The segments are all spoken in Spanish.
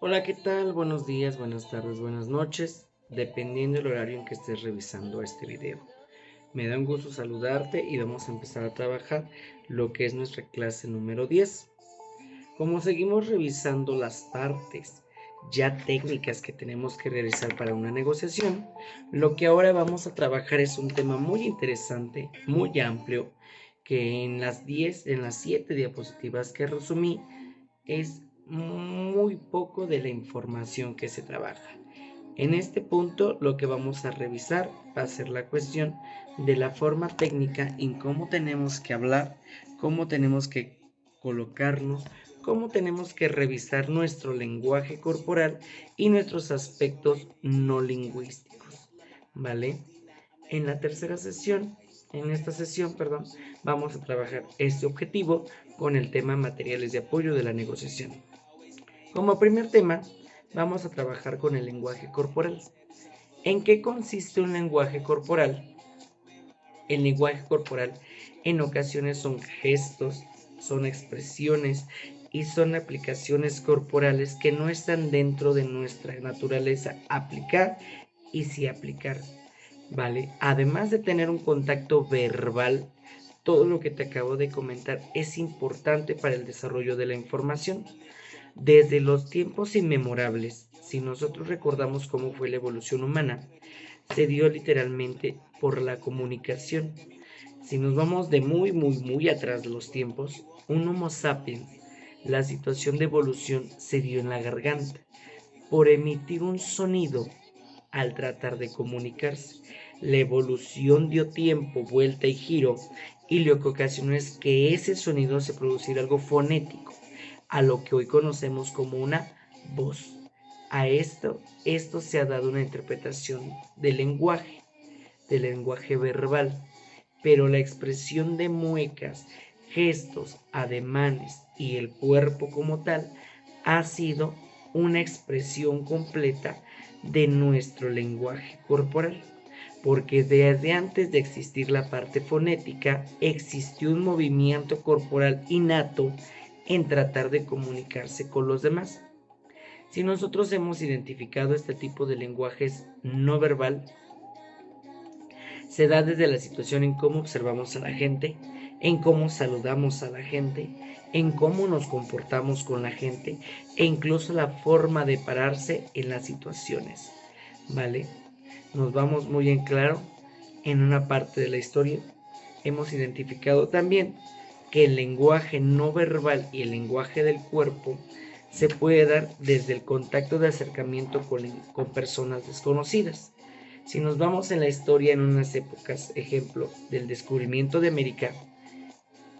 Hola, ¿qué tal? Buenos días, buenas tardes, buenas noches, dependiendo del horario en que estés revisando este video. Me da un gusto saludarte y vamos a empezar a trabajar lo que es nuestra clase número 10. Como seguimos revisando las partes ya técnicas que tenemos que realizar para una negociación, lo que ahora vamos a trabajar es un tema muy interesante, muy amplio, que en las 7 diapositivas que resumí, es muy poco de la información que se trabaja. En este punto lo que vamos a revisar va a ser la cuestión de la forma técnica en cómo tenemos que hablar, cómo tenemos que colocarnos, cómo tenemos que revisar nuestro lenguaje corporal y nuestros aspectos no lingüísticos, ¿vale? En la tercera sesión, en esta sesión, perdón, vamos a trabajar este objetivo con el tema materiales de apoyo de la negociación. Como primer tema, vamos a trabajar con el lenguaje corporal. ¿En qué consiste un lenguaje corporal? El lenguaje corporal en ocasiones son gestos, son expresiones y son aplicaciones corporales que no están dentro de nuestra naturaleza aplicar y sí aplicar, ¿vale? Además de tener un contacto verbal, todo lo que te acabo de comentar es importante para el desarrollo de la información. Desde los tiempos inmemorables, si nosotros recordamos cómo fue la evolución humana, se dio literalmente por la comunicación. Si nos vamos de muy atrás los tiempos, un Homo sapiens, la situación de evolución se dio en la garganta, por emitir un sonido al tratar de comunicarse. La evolución dio tiempo, vuelta y giro, y lo que ocasionó es que ese sonido se produciera algo fonético, a lo que hoy conocemos como una voz. A esto se ha dado una interpretación del lenguaje verbal, pero la expresión de muecas, gestos, ademanes y el cuerpo como tal ha sido una expresión completa de nuestro lenguaje corporal, porque desde antes de existir la parte fonética existió un movimiento corporal innato en tratar de comunicarse con los demás. Si nosotros hemos identificado este tipo de lenguajes no verbal, se da desde la situación en cómo observamos a la gente, en cómo saludamos a la gente, en cómo nos comportamos con la gente e incluso la forma de pararse en las situaciones, ¿vale? Nos vamos muy en claro en una parte de la historia. Hemos identificado también que el lenguaje no verbal y el lenguaje del cuerpo se puede dar desde el contacto de acercamiento con personas desconocidas. Si nos vamos en la historia en unas épocas, ejemplo, del descubrimiento de América,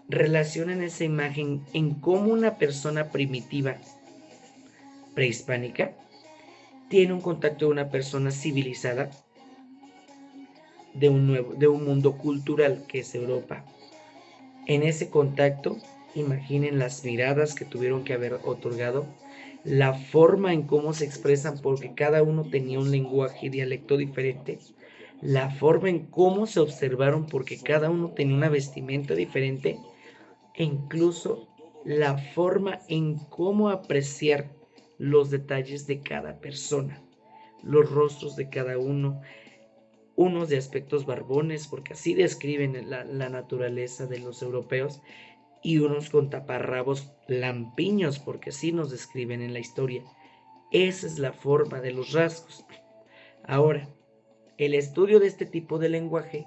relacionan esa imagen en cómo una persona primitiva prehispánica tiene un contacto de una persona civilizada de un mundo cultural que es Europa. En ese contacto, imaginen las miradas que tuvieron que haber otorgado, la forma en cómo se expresan, porque cada uno tenía un lenguaje y dialecto diferente, la forma en cómo se observaron, porque cada uno tenía una vestimenta diferente, e incluso la forma en cómo apreciar los detalles de cada persona, los rostros de cada uno, unos de aspectos barbones, porque así describen la naturaleza de los europeos, y unos con taparrabos lampiños, porque así nos describen en la historia. Esa es la forma de los rasgos. Ahora, el estudio de este tipo de lenguaje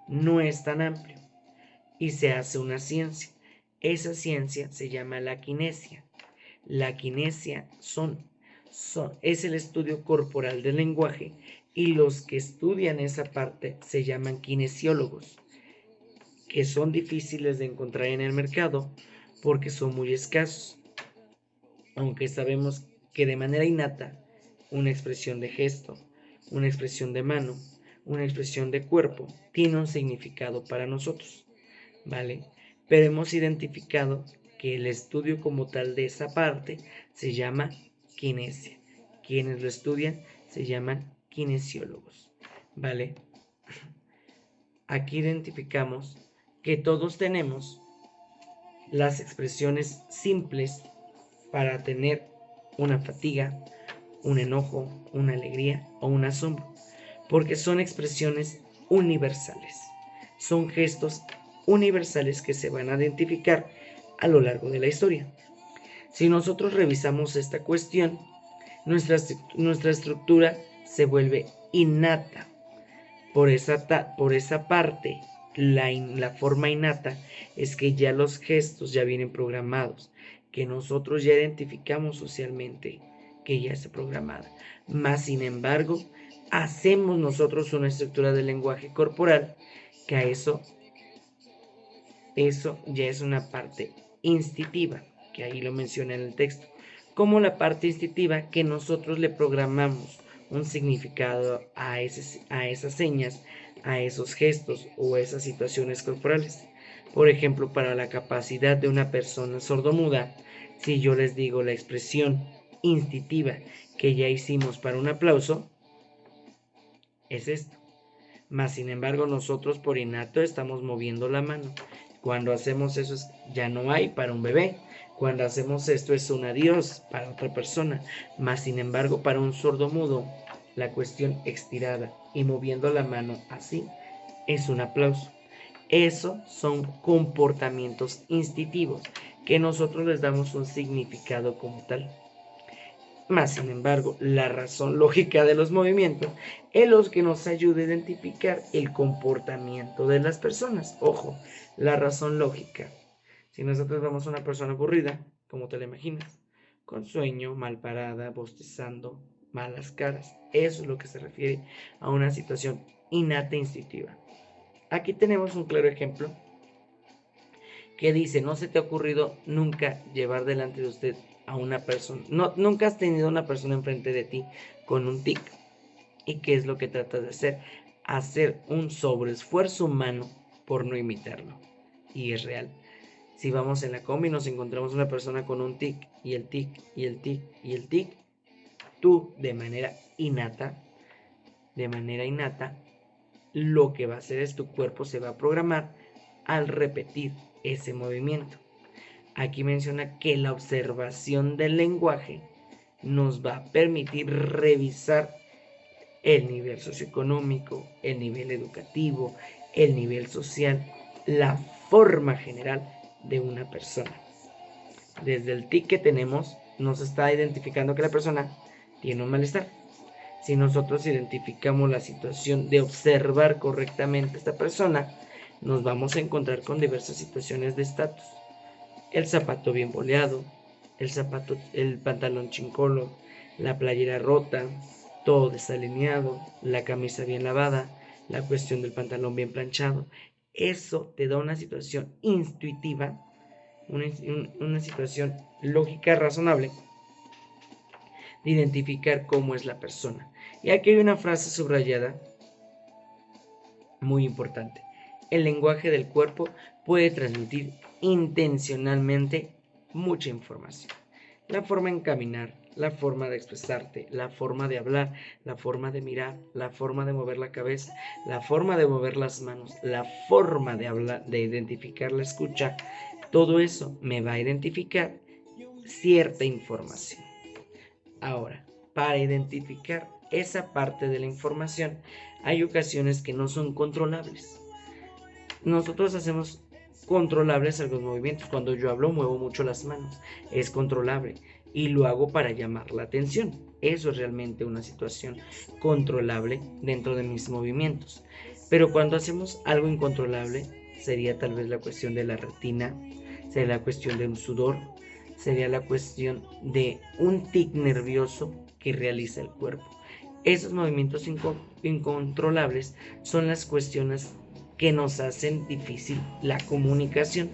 no es tan amplio y se hace una ciencia. Esa ciencia se llama la kinesia. La kinesia es el estudio corporal del lenguaje y los que estudian esa parte se llaman kinesiólogos, que son difíciles de encontrar en el mercado porque son muy escasos, aunque sabemos que de manera innata una expresión de gesto, una expresión de mano, una expresión de cuerpo tiene un significado para nosotros, ¿vale? Pero hemos identificado que el estudio como tal de esa parte se llama kinesia. Quienes lo estudian se llaman kinesiólogos, ¿vale? Aquí identificamos que todos tenemos las expresiones simples para tener una fatiga, un enojo, una alegría o un asombro, porque son expresiones universales. Son gestos universales que se van a identificar a lo largo de la historia. Si nosotros revisamos esta cuestión, nuestra estructura se vuelve innata. Por esa parte, la forma innata es que ya los gestos ya vienen programados, que nosotros ya identificamos socialmente que ya está programada. Más sin embargo, hacemos nosotros una estructura del lenguaje corporal que a eso ya es una parte instintiva, que ahí lo menciona en el texto, como la parte instintiva que nosotros le programamos un significado a esas señas, a esos gestos o esas situaciones corporales. Por ejemplo, para la capacidad de una persona sordomuda, si yo les digo la expresión instintiva que ya hicimos para un aplauso, es esto. Mas sin embargo, nosotros por innato estamos moviendo la mano. Cuando hacemos eso ya no hay para un bebé. Cuando hacemos esto es un adiós para otra persona. Mas sin embargo, para un sordomudo, la cuestión estirada y moviendo la mano así es un aplauso. Eso son comportamientos instintivos que nosotros les damos un significado como tal. Más sin embargo, la razón lógica de los movimientos es lo que nos ayuda a identificar el comportamiento de las personas. Ojo, la razón lógica. Si nosotros vemos a una persona aburrida, como te la imaginas, con sueño, mal parada, bostezando, malas caras, eso es lo que se refiere a una situación innata e instintiva. Aquí tenemos un claro ejemplo que dice, no se te ha ocurrido nunca llevar delante de usted a una persona, nunca has tenido una persona enfrente de ti con un tic. ¿Y qué es lo que tratas de hacer? Hacer un sobreesfuerzo humano por no imitarlo. Y es real. Si vamos en la combi y nos encontramos una persona con un tic, y el tic, y el tic, y el tic, tú de manera innata, lo que va a hacer es tu cuerpo se va a programar al repetir ese movimiento. Aquí menciona que la observación del lenguaje nos va a permitir revisar el nivel socioeconómico, el nivel educativo, el nivel social, la forma general de una persona. Desde el tic que tenemos, nos está identificando que la persona tiene un malestar. Si nosotros identificamos la situación de observar correctamente a esta persona, nos vamos a encontrar con diversas situaciones de estatus. El zapato bien boleado, el pantalón chincolo, la playera rota, todo desalineado, la camisa bien lavada, la cuestión del pantalón bien planchado. Eso te da una situación intuitiva, una situación lógica, razonable, de identificar cómo es la persona. Y aquí hay una frase subrayada muy importante. El lenguaje del cuerpo puede transmitir intencionalmente mucha información. La forma en caminar, la forma de expresarte, la forma de hablar, la forma de mirar, la forma de mover la cabeza, la forma de mover las manos, la forma de hablar, de identificar la escucha, todo eso me va a identificar cierta información. Ahora, para identificar esa parte de la información, hay ocasiones que no son controlables. Nosotros hacemos controlables algunos movimientos. Cuando yo hablo, muevo mucho las manos. Es controlable y lo hago para llamar la atención. Eso es realmente una situación controlable dentro de mis movimientos. Pero cuando hacemos algo incontrolable, sería tal vez la cuestión de la retina, sería la cuestión de un sudor, sería la cuestión de un tic nervioso que realiza el cuerpo. Esos movimientos incontrolables son las cuestiones que nos hacen difícil la comunicación,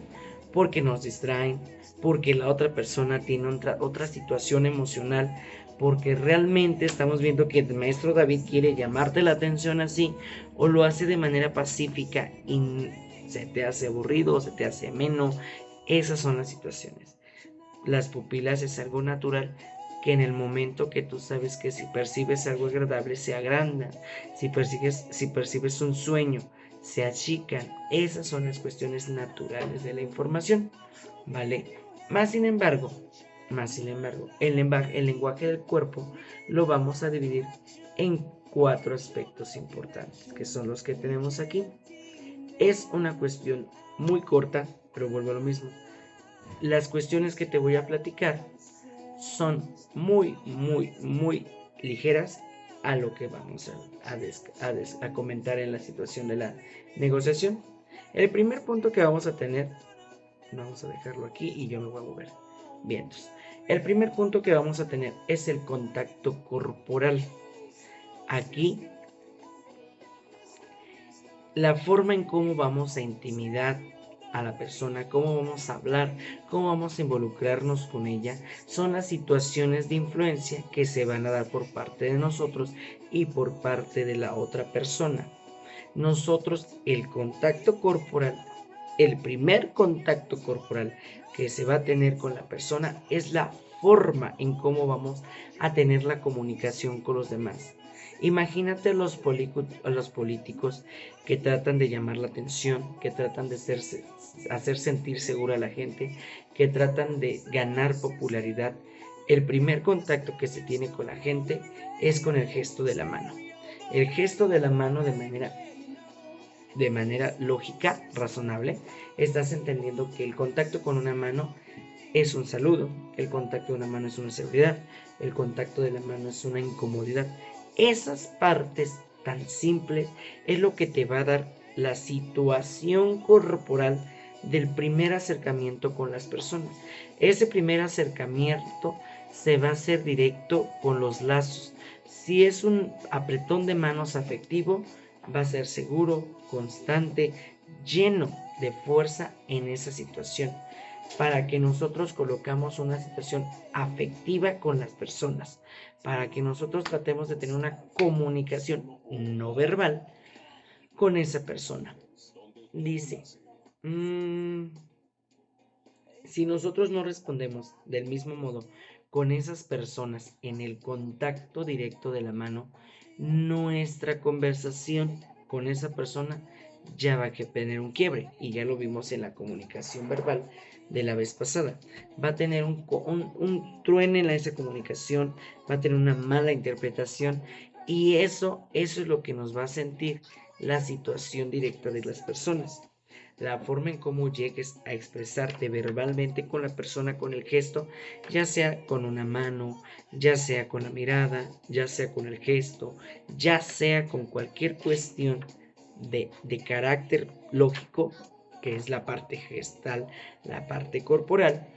porque nos distraen, porque la otra persona tiene otra situación emocional, porque realmente estamos viendo que el maestro David quiere llamarte la atención así, o lo hace de manera pacífica y se te hace aburrido, se te hace ameno. Esas son las situaciones. Las pupilas es algo natural que en el momento que tú sabes que si percibes algo agradable se agrandan, si percibes un sueño se achican. Esas son las cuestiones naturales de la información, ¿vale? Más sin embargo, Más sin embargo, el lenguaje del cuerpo lo vamos a dividir en 4 aspectos importantes, que son los que tenemos aquí. Es una cuestión muy corta, pero vuelvo a lo mismo. Las cuestiones que te voy a platicar son muy ligeras a lo que vamos a comentar en la situación de la negociación. El primer punto que vamos a tener, vamos a dejarlo aquí y yo me voy a mover. Bien, entonces, el primer punto que vamos a tener es el contacto corporal. Aquí, la forma en cómo vamos a intimidar a la persona, cómo vamos a hablar, cómo vamos a involucrarnos con ella, son las situaciones de influencia que se van a dar por parte de nosotros y por parte de la otra persona. Nosotros, el contacto corporal, el primer contacto corporal que se va a tener con la persona es la forma en cómo vamos a tener la comunicación con los demás. Imagínate a los políticos que tratan de llamar la atención, que tratan de hacer sentir segura a la gente, que tratan de ganar popularidad. El primer contacto que se tiene con la gente es con el gesto de la mano. El gesto de la mano de manera lógica, razonable, estás entendiendo que el contacto con una mano es un saludo, el contacto de una mano es una seguridad, el contacto de la mano es una incomodidad. Esas partes tan simples es lo que te va a dar la situación corporal del primer acercamiento con las personas. Ese primer acercamiento se va a hacer directo con los lazos. Si es un apretón de manos afectivo, va a ser seguro, constante, lleno de fuerza en esa situación, para que nosotros colocamos una situación afectiva con las personas, para que nosotros tratemos de tener una comunicación no verbal con esa persona. Dice, si nosotros no respondemos del mismo modo con esas personas en el contacto directo de la mano, nuestra conversación con esa persona ya va a tener un quiebre, y ya lo vimos en la comunicación verbal de la vez pasada. Va a tener un truene en esa comunicación, va a tener una mala interpretación, y eso es lo que nos va a sentir la situación directa de las personas. La forma en cómo llegues a expresarte verbalmente con la persona, con el gesto, ya sea con una mano, ya sea con la mirada, ya sea con el gesto, ya sea con cualquier cuestión de carácter lógico, que es la parte gestal, la parte corporal,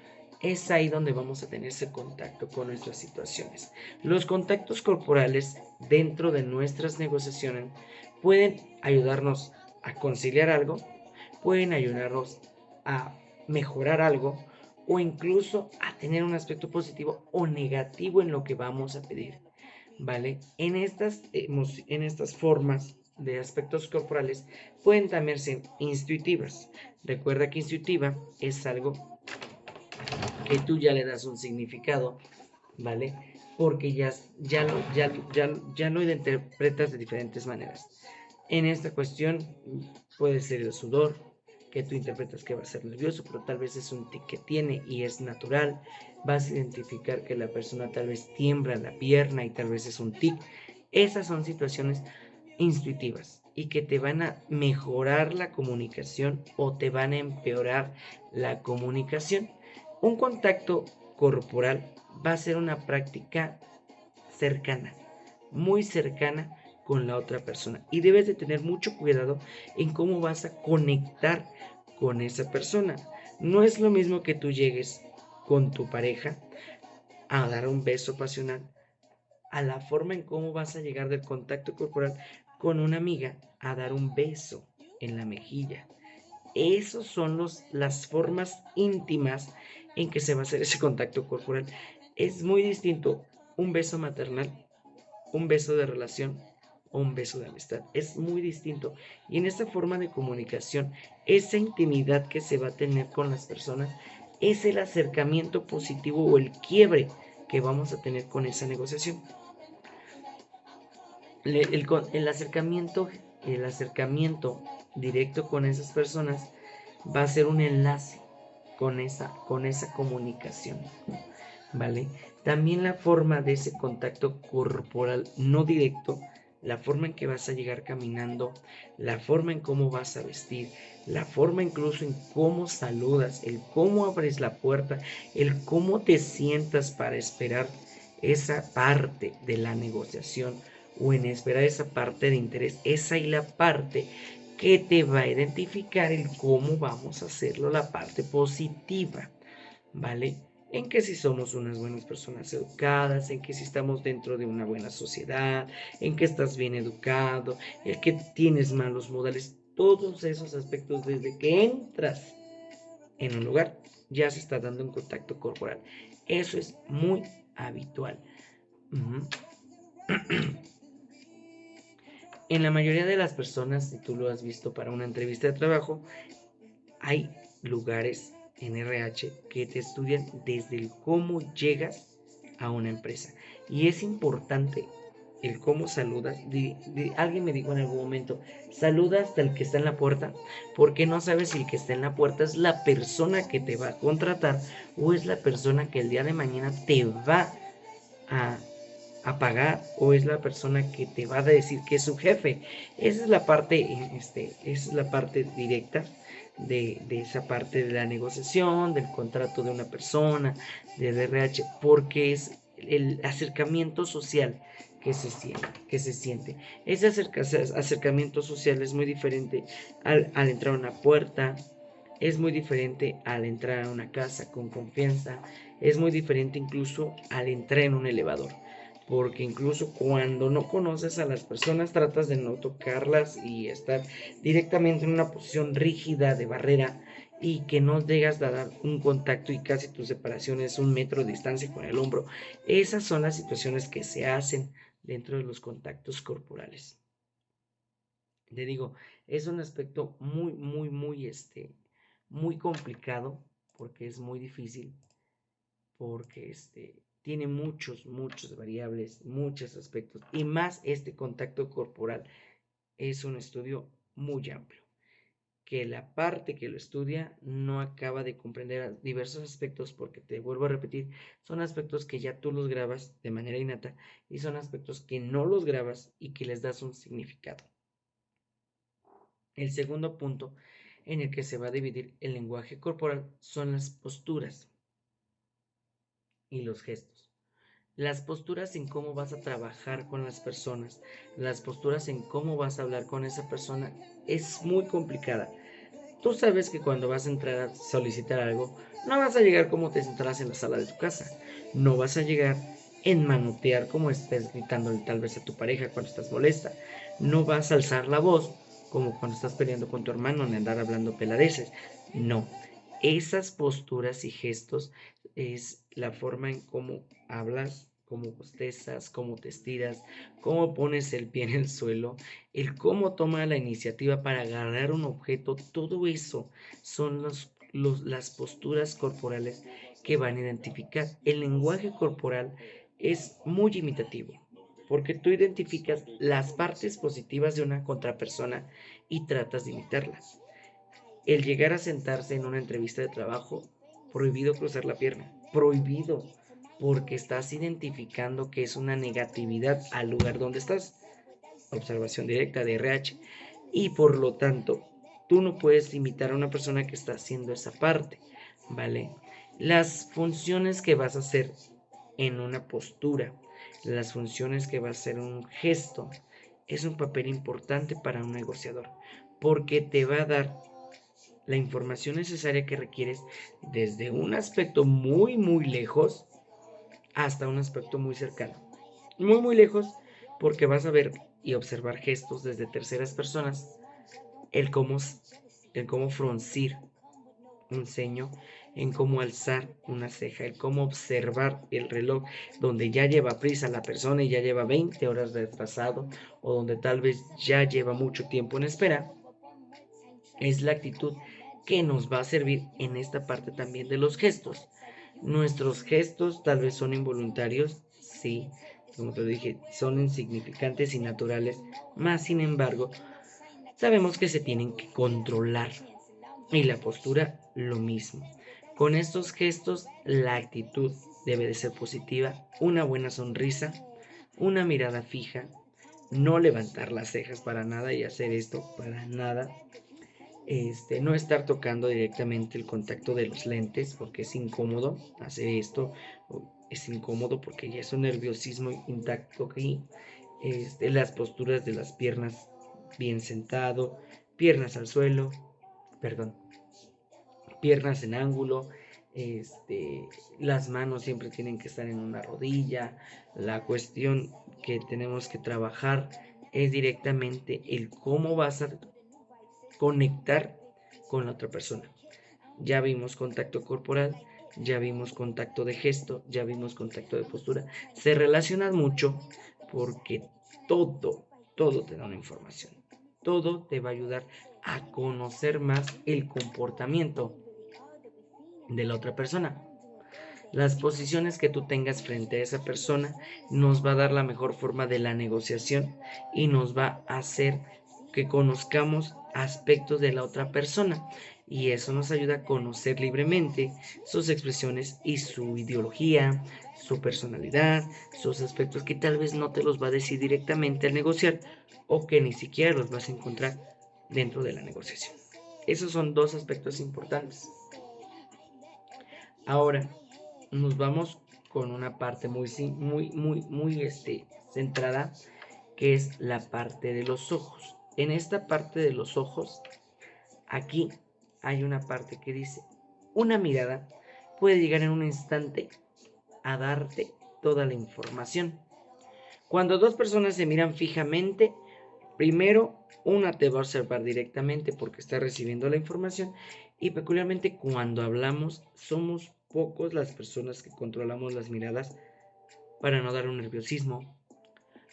es ahí donde vamos a tener ese contacto con nuestras situaciones. Los contactos corporales dentro de nuestras negociaciones pueden ayudarnos a conciliar algo, pueden ayudarnos a mejorar algo, o incluso a tener un aspecto positivo o negativo en lo que vamos a pedir, ¿vale? En estas formas de aspectos corporales pueden también ser intuitivas. Recuerda que intuitiva es algo que tú ya le das un significado, ¿vale? Porque ya lo interpretas de diferentes maneras. En esta cuestión puede ser el sudor, que tú interpretas que va a ser nervioso, pero tal vez es un tic que tiene y es natural. Vas a identificar que la persona tal vez tiembla la pierna y tal vez es un tic. Esas son situaciones intuitivas y que te van a mejorar la comunicación o te van a empeorar la comunicación. Un contacto corporal va a ser una práctica cercana, muy cercana con la otra persona, y debes de tener mucho cuidado en cómo vas a conectar con esa persona. No es lo mismo que tú llegues con tu pareja a dar un beso pasional, a la forma en cómo vas a llegar del contacto corporal con una amiga a dar un beso en la mejilla. Esos son las formas íntimas en que se va a hacer ese contacto corporal. Es muy distinto un beso maternal, un beso de relación o un beso de amistad. Es muy distinto. Y en esta forma de comunicación, esa intimidad que se va a tener con las personas es el acercamiento positivo o el quiebre que vamos a tener con esa negociación. El acercamiento directo con esas personas va a ser un enlace con esa comunicación. ¿vale? También la forma de ese contacto corporal no directo, la forma en que vas a llegar caminando, la forma en cómo vas a vestir, la forma incluso en cómo saludas, el cómo abres la puerta, el cómo te sientas para esperar esa parte de la negociación o en esperar esa parte de interés, esa y la parte que te va a identificar el cómo vamos a hacerlo, la parte positiva, ¿vale? En que si somos unas buenas personas educadas, en que si estamos dentro de una buena sociedad, en que estás bien educado, el que tienes malos modales, todos esos aspectos desde que entras en un lugar ya se está dando un contacto corporal. Eso es muy habitual. Ujú. En la mayoría de las personas, si tú lo has visto para una entrevista de trabajo, hay lugares en RH que te estudian desde el cómo llegas a una empresa. Y es importante el cómo saludas. Alguien me dijo en algún momento, saluda hasta el que está en la puerta, porque no sabes si el que está en la puerta es la persona que te va a contratar o es la persona que el día de mañana te va a, a pagar o es la persona que te va a decir que es su jefe. Esa es la parte, esa es la parte directa de esa parte de la negociación, del contrato de una persona, del RH, porque es el acercamiento social que se siente. Ese acercamiento social es muy diferente al entrar a una puerta, es muy diferente al entrar a una casa con confianza, es muy diferente incluso al entrar en un elevador, porque incluso cuando no conoces a las personas tratas de no tocarlas y estar directamente en una posición rígida de barrera y que no llegas a dar un contacto y casi tu separación es 1 metro de distancia con el hombro. Esas son las situaciones que se hacen dentro de los contactos corporales. Te digo, es un aspecto muy complicado porque es muy difícil, porque tiene muchos variables, muchos aspectos y más este contacto corporal es un estudio muy amplio, que la parte que lo estudia no acaba de comprender diversos aspectos porque te vuelvo a repetir, son aspectos que ya tú los grabas de manera innata y son aspectos que no los grabas y que les das un significado. El segundo punto en el que se va a dividir el lenguaje corporal son las posturas y los gestos. Las posturas en cómo vas a trabajar con las personas, las posturas en cómo vas a hablar con esa persona es muy complicada. Tú sabes que cuando vas a entrar a solicitar algo, no vas a llegar como te sentarás en la sala de tu casa. No vas a llegar en manotear como estés gritándole tal vez a tu pareja cuando estás molesta. No vas a alzar la voz como cuando estás peleando con tu hermano ni andar hablando peladeces. No. Esas posturas y gestos es la forma en cómo hablas, cómo bostezas, cómo te estiras, cómo pones el pie en el suelo, el cómo toma la iniciativa para agarrar un objeto, todo eso son las posturas corporales que van a identificar. El lenguaje corporal es muy imitativo, porque tú identificas las partes positivas de una contrapersona y tratas de imitarlas. El llegar a sentarse en una entrevista de trabajo, prohibido cruzar la pierna, prohibido, porque estás identificando que es una negatividad al lugar donde estás. Observación directa de RH. Y por lo tanto, tú no puedes limitar a una persona que está haciendo esa parte, ¿vale? Las funciones que vas a hacer en una postura, las funciones que va a hacer un gesto, es un papel importante para un negociador, porque te va a dar la información necesaria que requieres desde un aspecto muy lejos hasta un aspecto muy cercano. Muy lejos porque vas a ver y observar gestos desde terceras personas, el cómo, el cómo fruncir un ceño, en cómo alzar una ceja, el cómo observar el reloj donde ya lleva prisa la persona y ya lleva 20 horas retrasado o donde tal vez ya lleva mucho tiempo en espera, es la actitud que nos va a servir en esta parte también de los gestos. Nuestros gestos tal vez son involuntarios, sí, como te dije, son insignificantes y naturales, más sin embargo, sabemos que se tienen que controlar. Y la postura, lo mismo. Con estos gestos, la actitud debe de ser positiva, una buena sonrisa, una mirada fija, no levantar las cejas para nada y hacer esto para nada. No estar tocando directamente el contacto de los lentes porque es incómodo hacer esto, es incómodo porque ya es un nerviosismo intacto aquí. Las posturas de las piernas bien sentado, piernas al suelo, perdón, piernas en ángulo, las manos siempre tienen que estar en una rodilla. La cuestión que tenemos que trabajar es directamente el cómo vas a conectar con la otra persona. Ya vimos contacto corporal, ya vimos contacto de gesto, ya vimos contacto de postura. Se relacionan mucho porque todo, todo te da una información. Todo te va a ayudar a conocer más el comportamiento de la otra persona. Las posiciones que tú tengas frente a esa persona nos va a dar la mejor forma de la negociación y nos va a hacer que conozcamos aspectos de la otra persona, y eso nos ayuda a conocer libremente sus expresiones y su ideología, su personalidad, sus aspectos que tal vez no te los va a decir directamente al negociar o que ni siquiera los vas a encontrar dentro de la negociación. Esos son dos aspectos importantes. Ahora nos vamos con una parte muy centrada, que es la parte de los ojos. En esta parte de los ojos, aquí hay una parte que dice: una mirada puede llegar en un instante a darte toda la información. Cuando dos personas se miran fijamente, primero una te va a observar directamente porque está recibiendo la información, y peculiarmente cuando hablamos somos pocos las personas que controlamos las miradas para no dar un nerviosismo,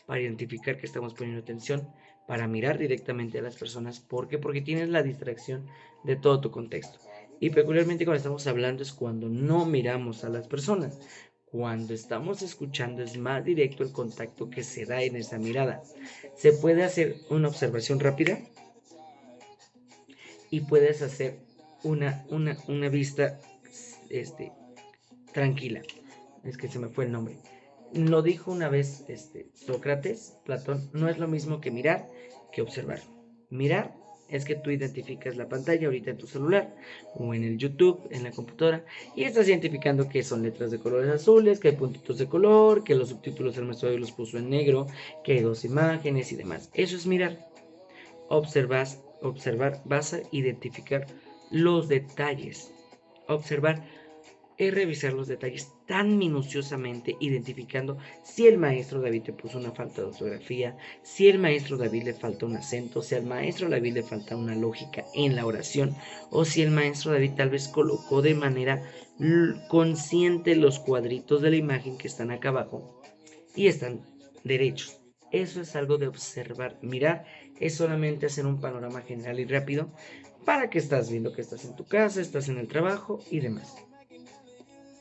para identificar que estamos poniendo atención, para mirar directamente a las personas. ¿Por qué? Porque tienes la distracción de todo tu contexto. Y peculiarmente cuando estamos hablando es cuando no miramos a las personas. Cuando estamos escuchando es más directo el contacto que se da en esa mirada. Se puede hacer una observación rápida y puedes hacer una vista tranquila. Es que se me fue el nombre. Lo dijo una vez Sócrates, Platón: no es lo mismo que mirar que observar. Mirar es que tú identificas la pantalla ahorita en tu celular o en el YouTube, en la computadora, y estás identificando que son letras de colores azules, que hay puntitos de color, que los subtítulos el maestro los puso en negro, que hay dos imágenes y demás. Eso es mirar. Observar, vas a identificar los detalles. Observar es revisar los detalles tan minuciosamente, identificando si el maestro David te puso una falta de ortografía, si el maestro David le falta un acento, si al maestro David le falta una lógica en la oración, o si el maestro David tal vez colocó de manera consciente los cuadritos de la imagen que están acá abajo y están derechos. Eso es algo de observar. Mirar es solamente hacer un panorama general y rápido para que estás viendo que estás en tu casa, estás en el trabajo y demás.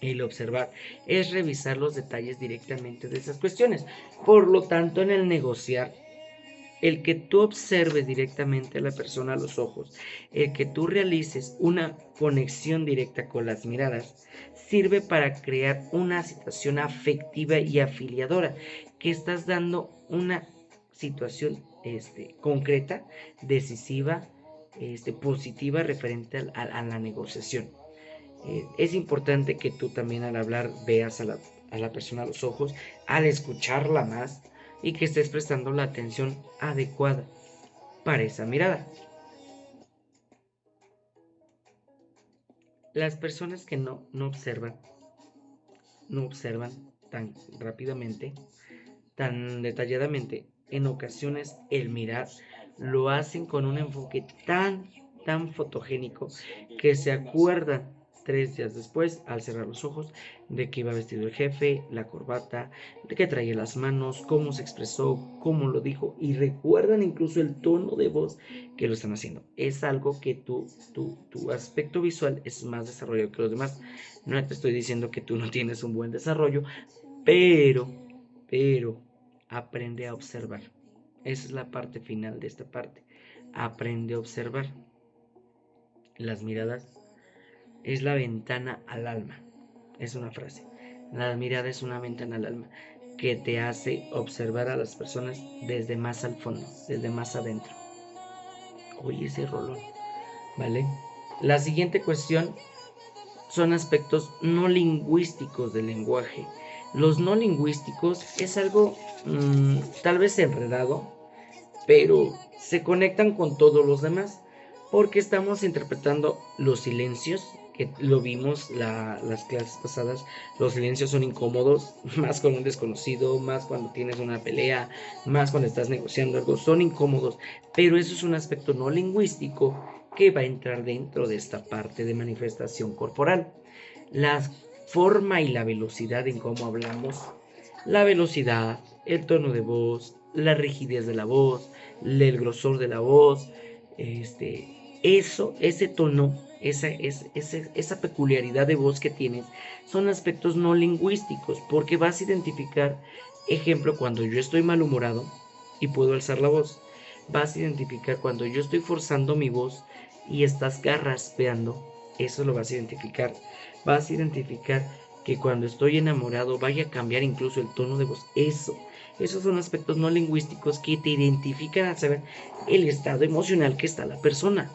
El observar es revisar los detalles directamente de esas cuestiones. Por lo tanto, en el negociar, el que tú observes directamente a la persona a los ojos, el que tú realices una conexión directa con las miradas, sirve para crear una situación afectiva y afiliadora, que estás dando una situación concreta, decisiva, positiva referente a la negociación. Es importante que tú también al hablar veas a la persona a los ojos, al escucharla más, y que estés prestando la atención adecuada para esa mirada. Las personas que no observan tan rápidamente, tan detalladamente, en ocasiones el mirar lo hacen con un enfoque tan fotogénico que se acuerdan 3 días después, al cerrar los ojos, de que iba vestido el jefe, la corbata, de que traía las manos, cómo se expresó, cómo lo dijo, y recuerdan incluso el tono de voz que lo están haciendo. Es algo que tu aspecto visual es más desarrollado que los demás. No te estoy diciendo que tú no tienes un buen desarrollo, pero aprende a observar. Esa es la parte final de esta parte. Aprende a observar. Las miradas es la ventana al alma. Es una frase. La mirada es una ventana al alma que te hace observar a las personas desde más al fondo, desde más adentro. Oye, ese rolón, ¿vale? La siguiente cuestión son aspectos no lingüísticos del lenguaje. Los no lingüísticos es algo tal vez enredado, pero se conectan con todos los demás porque estamos interpretando los silencios, que lo vimos las clases pasadas. Los silencios son incómodos, más con un desconocido, más cuando tienes una pelea, más cuando estás negociando algo, son incómodos, pero eso es un aspecto no lingüístico que va a entrar dentro de esta parte de manifestación corporal. La forma y la velocidad en cómo hablamos, la velocidad, el tono de voz, la rigidez de la voz, el grosor de la voz, ese tono, esa peculiaridad de voz que tienes, son aspectos no lingüísticos, porque vas a identificar, ejemplo, cuando yo estoy malhumorado y puedo alzar la voz, vas a identificar cuando yo estoy forzando mi voz y estás garraspeando, eso lo vas a identificar. Vas a identificar que cuando estoy enamorado vaya a cambiar incluso el tono de voz. Esos son aspectos no lingüísticos que te identifican a saber el estado emocional que está la persona,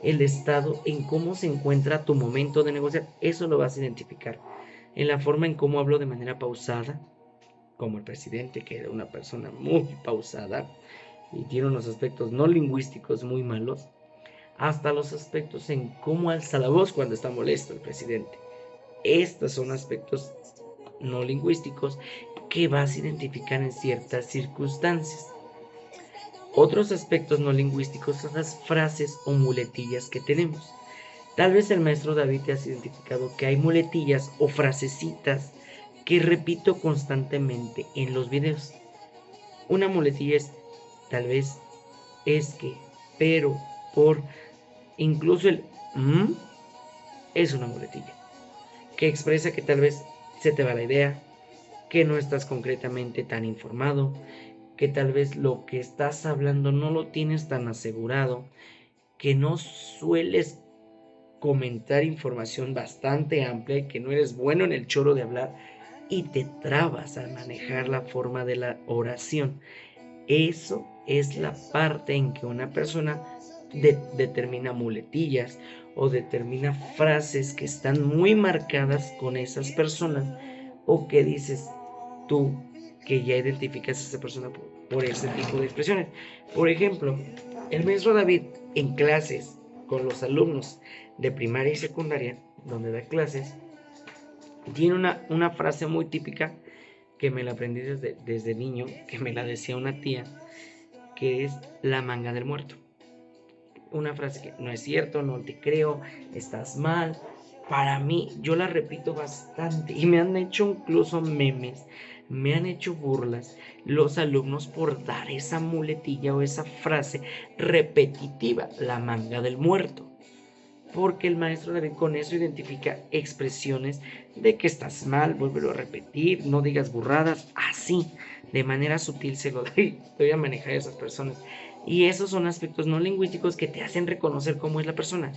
el estado en cómo se encuentra tu momento de negociar. Eso lo vas a identificar en la forma en cómo hablo de manera pausada, como el presidente, que era una persona muy pausada y tiene unos aspectos no lingüísticos muy malos, hasta los aspectos en cómo alza la voz cuando está molesto el presidente. Estos son aspectos no lingüísticos que vas a identificar en ciertas circunstancias. Otros aspectos no lingüísticos son las frases o muletillas que tenemos. Tal vez el maestro David te has identificado que hay muletillas o frasecitas que repito constantemente en los videos. Una muletilla es tal vez es que, pero, por, incluso el es una muletilla que expresa que tal vez se te va la idea, que no estás concretamente tan informado, que tal vez lo que estás hablando no lo tienes tan asegurado, que no sueles comentar información bastante amplia y que no eres bueno en el choro de hablar y te trabas al manejar la forma de la oración. Eso es la parte en que una persona determina muletillas o determina frases que están muy marcadas con esas personas, o que dices tú que ya identificas a esa persona por ese tipo de expresiones. Por ejemplo, el maestro David en clases con los alumnos de primaria y secundaria, donde da clases, tiene una frase muy típica que me la aprendí desde niño, que me la decía una tía, que es la manga del muerto. Una frase que no es cierto, no te creo, estás mal. Para mí, yo la repito bastante y me han hecho incluso memes, me han hecho burlas los alumnos por dar esa muletilla o esa frase repetitiva, la manga del muerto. Porque el maestro David con eso identifica expresiones de que estás mal, vuélvelo a repetir, no digas burradas, así, de manera sutil se lo doy a manejar a esas personas. Y esos son aspectos no lingüísticos que te hacen reconocer cómo es la persona.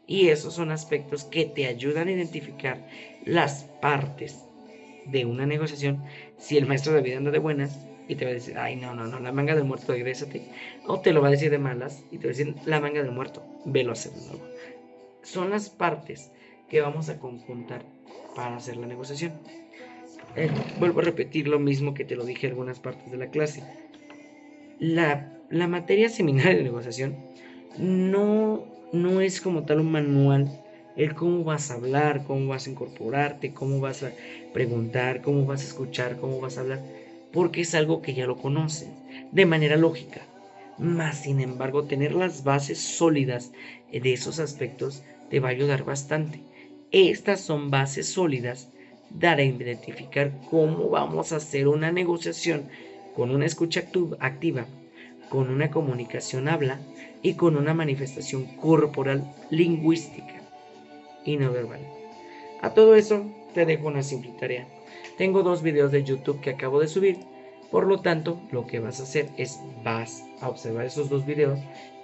Y esos son aspectos que te ayudan a identificar las partes de una negociación. Si el maestro David anda de buenas y te va a decir, ay, no, la manga del muerto, regrésate. O te lo va a decir de malas y te va a decir, la manga del muerto, velo a hacer de nuevo. Son las partes que vamos a conjuntar para hacer la negociación. Vuelvo a repetir lo mismo que te lo dije en algunas partes de la clase. La materia seminal de negociación no es como tal un manual, el cómo vas a hablar, cómo vas a incorporarte, cómo vas a preguntar, cómo vas a escuchar, cómo vas a hablar, porque es algo que ya lo conoces de manera lógica. Más sin embargo, tener las bases sólidas de esos aspectos te va a ayudar bastante. Estas son bases sólidas para identificar cómo vamos a hacer una negociación con una escucha activa, con una comunicación habla y con una manifestación corporal lingüística y no verbal. A todo eso te dejo una simple tarea. Tengo 2 videos de YouTube que acabo de subir. Por lo tanto, lo que vas a hacer es vas a observar esos 2 videos,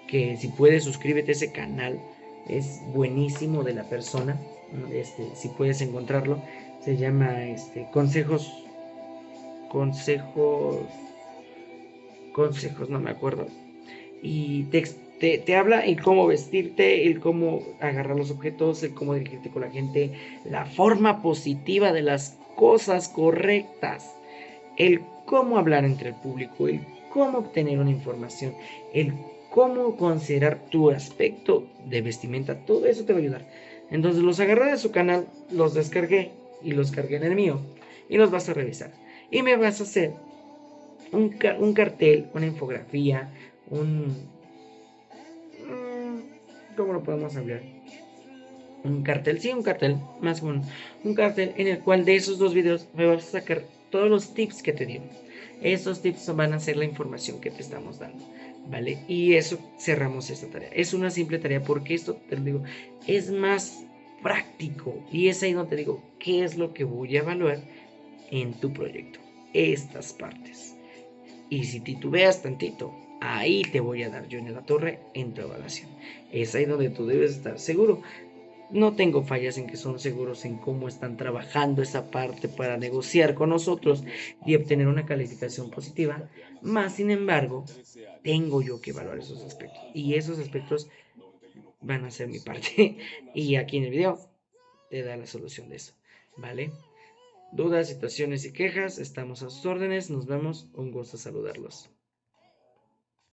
que si puedes suscríbete a ese canal, es buenísimo de la persona, si puedes encontrarlo, Se llama consejos, consejos, no me acuerdo. Y te habla el cómo vestirte, el cómo agarrar los objetos, el cómo dirigirte con la gente, la forma positiva de las cosas correctas, el cómo hablar entre el público, el cómo obtener una información, el cómo considerar tu aspecto de vestimenta, todo eso te va a ayudar. Entonces los agarré de su canal, los descargué y los cargué en el mío y los vas a revisar. Y me vas a hacer un cartel, una infografía, un... ¿Cómo lo podemos hablar? Un cartel, sí, un cartel, más bueno, un cartel en el cual de esos 2 videos me vas a sacar todos los tips que te dio. Esos tips van a ser la información que te estamos dando, ¿vale? Y eso cerramos esta tarea. Es una simple tarea porque esto, te lo digo, es más práctico y es ahí donde te digo qué es lo que voy a evaluar en tu proyecto. Estas partes. Y si titubeas tantito, ahí te voy a dar yo en la torre en tu evaluación. Es ahí donde tú debes estar seguro. No tengo fallas en que son seguros en cómo están trabajando esa parte para negociar con nosotros y obtener una calificación positiva. Más sin embargo, tengo yo que evaluar esos aspectos. Y esos aspectos van a ser mi parte. Y aquí en el video te da la solución de eso. ¿Vale? Dudas, situaciones y quejas, estamos a sus órdenes. Nos vemos. Un gusto saludarlos.